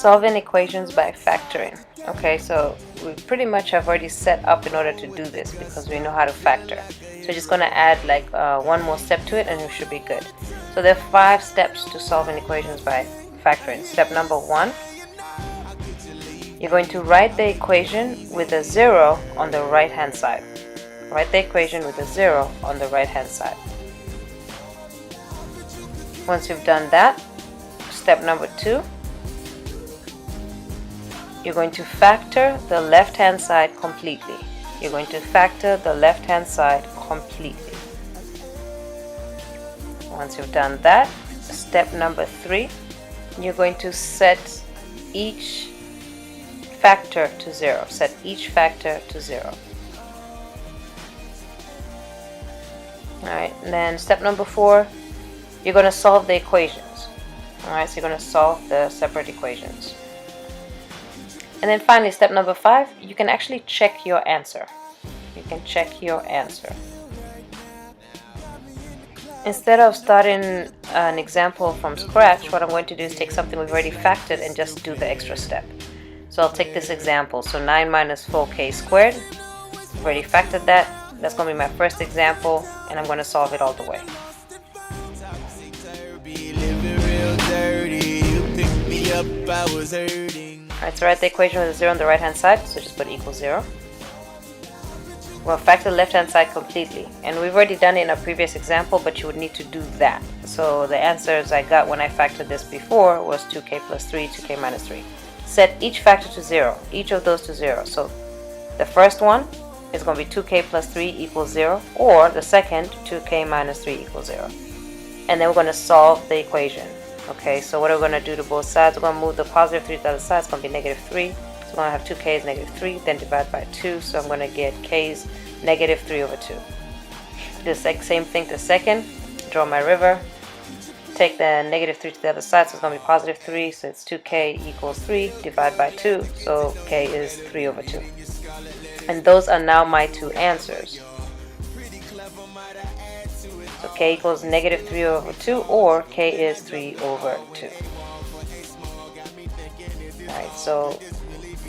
Solving equations by factoring. Okay, so we pretty much have already set up in order to do this because we know how to factor. So we're just going to add like one more step to it and we should be good. So there are 5 steps to solving equations by factoring. Step number 1, you're going to write the equation with a 0 on the right hand side. Write the equation with a 0 on the right hand side. Once you've done that, step number 2, you're going to factor the left hand side completely. You're going to factor the left hand side completely. Once you've done that, step number 3, you're going to set each factor to 0. Set each factor to 0. Alright, and then step number 4, you're going to solve the equations. Alright, so you're going to solve the separate equations. And then finally, step number 5, you can actually check your answer. You can check your answer. Instead of starting an example from scratch, what I'm going to do is take something we've already factored and just do the extra step. So I'll take this example. So 9 minus 4k squared. I've already factored that. That's going to be my first example, and I'm going to solve it all the way. Alright, so write the equation with a 0 on the right hand side, so just put equals 0. We'll factor the left hand side completely, and we've already done it in a previous example, but you would need to do that. So the answers I got when I factored this before was 2k plus 3, 2k minus 3. Set each factor to 0, each of those to 0. So the first one is going to be 2k plus 3 equals 0, or the second, 2k minus 3 equals 0. And then we're going to solve the equation. Okay, so what are we going to do to both sides? We're going to move the positive 3 to the other side. It's going to be negative 3. So we're going to have 2k is negative 3, then divide by 2. So I'm going to get k is negative 3 over 2. Do the same thing to second. Draw my river. Take the negative 3 to the other side, so it's going to be positive 3. So it's 2k equals 3, divide by 2. So k is 3 over 2. And those are now my 2 answers. So k equals negative 3 over 2, or k is 3 over 2. Alright, so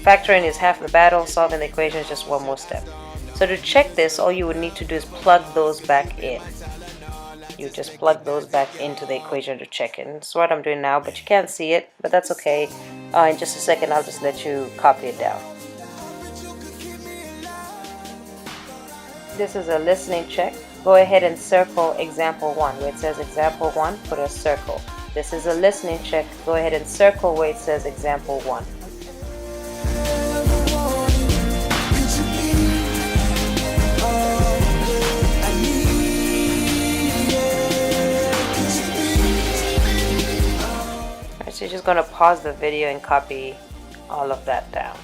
factoring is half the battle, solving the equation is just one more step. So to check this, all you would need to do is plug those back in. You just plug those back into the equation to check it. And that's what I'm doing now, but you can't see it, but that's okay. In just a second, I'll just let you copy it down. This is a listening check. Go ahead and circle example 1. Where it says example 1, put a circle. This is a listening check. Go ahead and circle where it says example 1. Alright, so you're just going to pause the video and copy all of that down.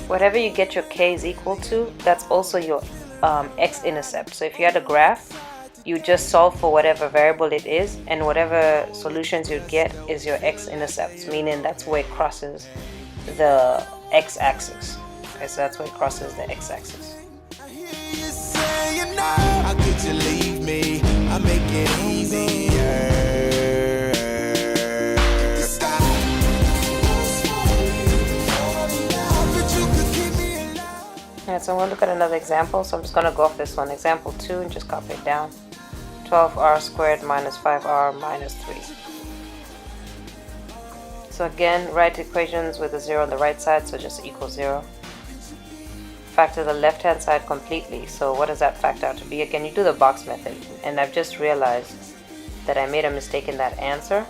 Whatever you get your k is equal to, that's also your x-intercept. So if you had a graph, you just solve for whatever variable it is, and whatever solutions you get is your x-intercepts, meaning that's where it crosses the x-axis. Okay, so that's where it crosses the x-axis. How could you leave me? I make it easier. Alright, so I'm going to look at another example, so I'm just going to go off this one, example 2, and just copy it down. 12r squared minus 5r minus 3. So again, write equations with a 0 on the right side, so just equal 0. Factor the left hand side completely, so what does that factor out to be? Again, you do the box method, and I've just realized that I made a mistake in that answer.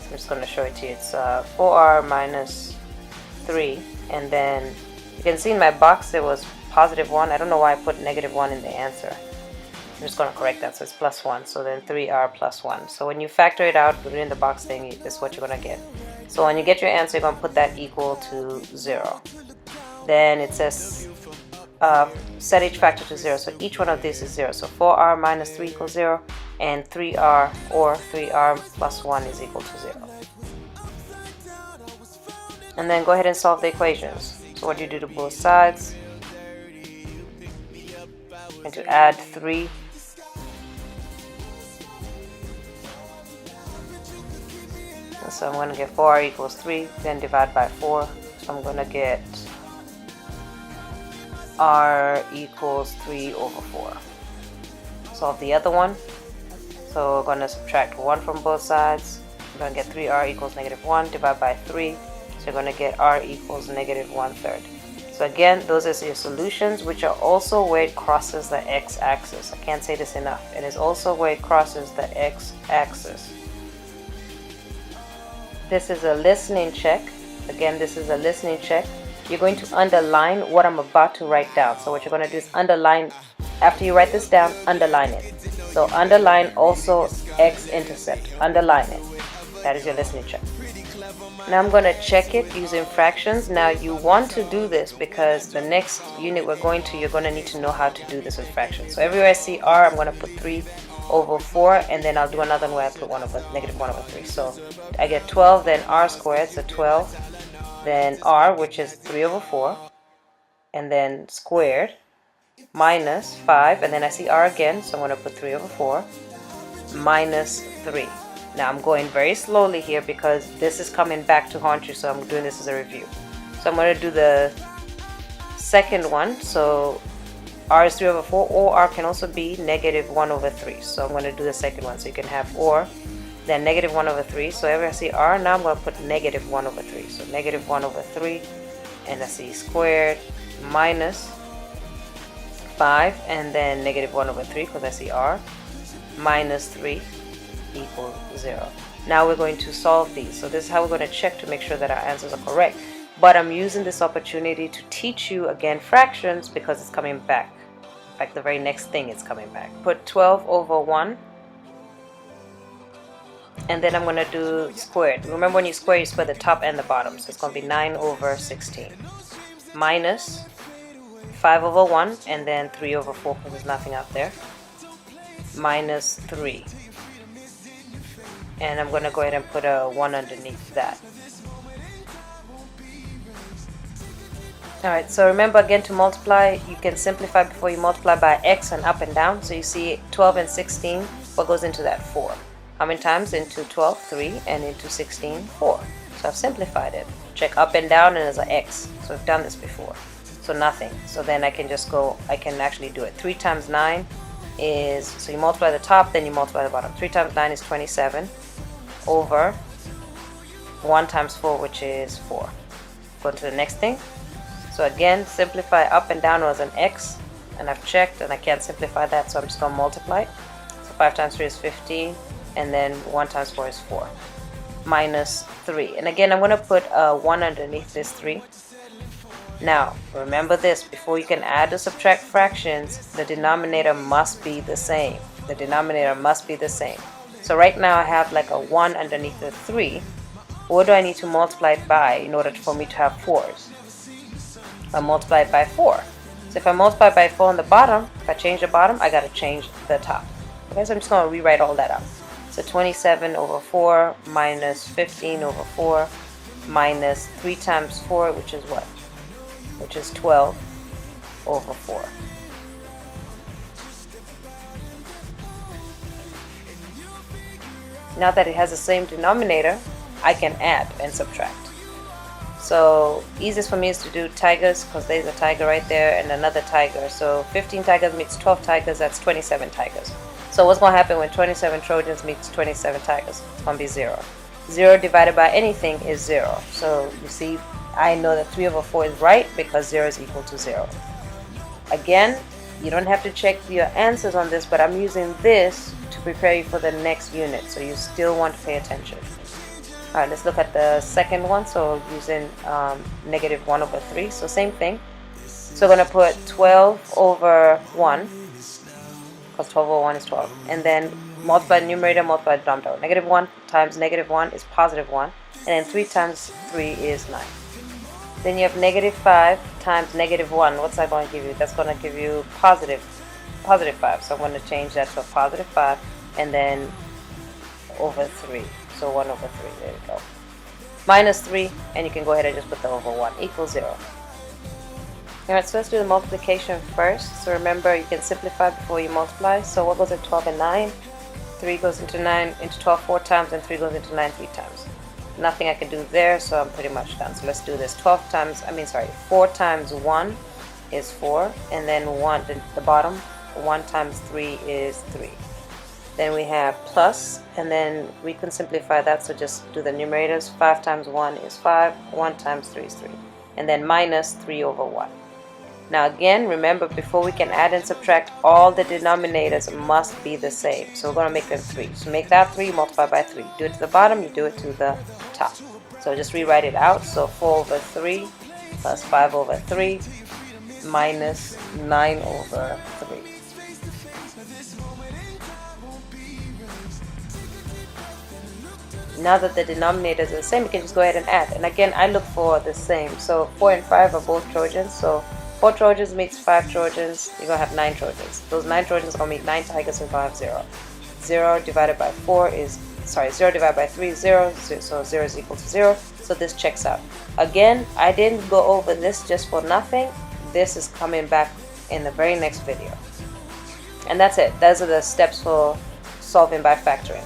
So I'm just going to show it to you. It's 4r minus 3, and then you can see in my box there was positive 1. I don't know why I put negative 1 in the answer. I'm just going to correct that, so it's plus 1. So then 3r plus 1. So when you factor it out, put it in the box thing, this is what you're going to get. So when you get your answer, you're going to put that equal to 0. Then it says set each factor to 0. So each one of these is 0. So 4r minus 3 equals 0, and 3r or 3r plus 1 is equal to 0. And then go ahead and solve the equations. So what do you do to both sides? And to add 3. And so I'm going to get 4r equals 3, then divide by 4. So I'm going to get r equals 3 over 4. Solve the other one. So we're going to subtract 1 from both sides. We're going to get 3r equals negative 1, divide by 3. So you're going to get r equals negative 1/3. So again, those are your solutions, which are also where it crosses the x-axis. I can't say this enough. It is also where it crosses the x-axis. This is a listening check. Again, this is a listening check. You're going to underline what I'm about to write down. So what you're going to do is underline, after you write this down, underline it. So underline also x-intercept. Underline it. That is your listening check. Now I'm going to check it using fractions. Now you want to do this because the next unit we're going to, you're going to need to know how to do this with fractions. So everywhere I see r, I'm going to put 3 over 4, and then I'll do another one where I put negative 1 over 3. So I get 12, then r squared, so 12, then r, which is 3 over 4, and then squared, minus 5, and then I see r again, so I'm going to put 3 over 4, minus 3. Now I'm going very slowly here because this is coming back to haunt you, so I'm doing this as a review. So I'm going to do the second one. So r is 3 over 4, or r can also be negative 1 over 3. So I'm going to do the second one. So you can have or, then negative 1 over 3. So whenever I see r, now I'm going to put negative 1 over 3. So negative 1 over 3, and I see squared, minus 5, and then negative 1 over 3 because I see r, minus 3 equals 0. Now we're going to solve these. So this is how we're going to check to make sure that our answers are correct. But I'm using this opportunity to teach you again fractions because it's coming back. Like the very next thing is coming back. Put 12 over 1. And then I'm going to do squared. Remember when you square the top and the bottom. So it's going to be 9 over 16. Minus 5 over 1. And then 3 over 4 because there's nothing out there. Minus 3. And I'm going to go ahead and put a 1 underneath that. Alright, so remember again to multiply, you can simplify before you multiply by x and up and down. So you see 12 and 16, what goes into that? 4. How many times? Into 12, 3, and into 16, 4. So I've simplified it. Check up and down and there's an x. So I've done this before. So nothing. So then I can just go, I can actually do it. 3 times 9 is, so you multiply the top, then you multiply the bottom. 3 times 9 is 27 over 1 times 4, which is 4. Go to the next thing. So again, simplify up and down was an x, and I've checked and I can't simplify that, so I'm just going to multiply. So 5 times 3 is 15, and then 1 times 4 is 4. Minus 3. And again, I'm going to put a 1 underneath this 3. Now, remember this, before you can add or subtract fractions, the denominator must be the same. The denominator must be the same. So right now I have like a 1 underneath the 3. What do I need to multiply it by in order for me to have 4s? I multiply it by 4. So if I multiply by 4 on the bottom, if I change the bottom, I got to change the top. Okay, so I'm just going to rewrite all that up. So 27 over 4 minus 15 over 4 minus 3 times 4, which is what? Which is 12 over 4. Now that it has the same denominator, I can add and subtract. So easiest for me is to do tigers because there's a tiger right there and another tiger. So 15 tigers meets 12 tigers, that's 27 tigers. So what's going to happen when 27 Trojans meets 27 tigers? It's going to be 0. 0 divided by anything is 0. So you see, I know that 3 over 4 is right because 0 is equal to 0. Again, you don't have to check your answers on this, but I'm using this to prepare you for the next unit, so you still want to pay attention. Alright, let's look at the second one. So using negative 1 over 3, so same thing. So we're going to put 12 over 1, because 12 over 1 is 12, and then multiply the numerator, multiply the denominator. Negative 1 times negative 1 is positive 1, and then 3 times 3 is 9. Then you have negative 5 times negative 1. What's that going to give you? That's going to give you positive 5. So I'm going to change that to a positive 5 and then over 3. So 1 over 3. There we go. Minus 3, and you can go ahead and just put the over 1 equals 0. Alright, so let's do the multiplication first. So remember, you can simplify before you multiply. So what goes into 12 and 9? 3 goes into 9 into 12 4 times, and 3 goes into 9 3 times. Nothing I can do there, so I'm pretty much done. So let's do this. 4 times 1 is 4, and then 1 at the bottom, 1 times 3 is 3. Then we have plus, and then we can simplify that, so just do the numerators. 5 times 1 is 5, 1 times 3 is 3. And then minus 3 over 1. Now again, remember, before we can add and subtract, all the denominators must be the same. So we're going to make them 3. So make that 3, multiply by 3. Do it to the bottom, you do it to the top. So just rewrite it out. So 4 over 3 plus 5 over 3 minus 9 over 3. Now that the denominators are the same, you can just go ahead and add. And again, I look for the same. So 4 and 5 are both Trojans. So 4 Trojans meets 5 Trojans. You're going to have 9 Trojans. Those 9 Trojans are going to meet 9 Tigers, and going to have 0. 0 divided by 4 is, 0 divided by 3 is 0. So 0 is equal to 0. So this checks out. Again, I didn't go over this just for nothing. This is coming back in the very next video. And that's it. Those are the steps for solving by factoring.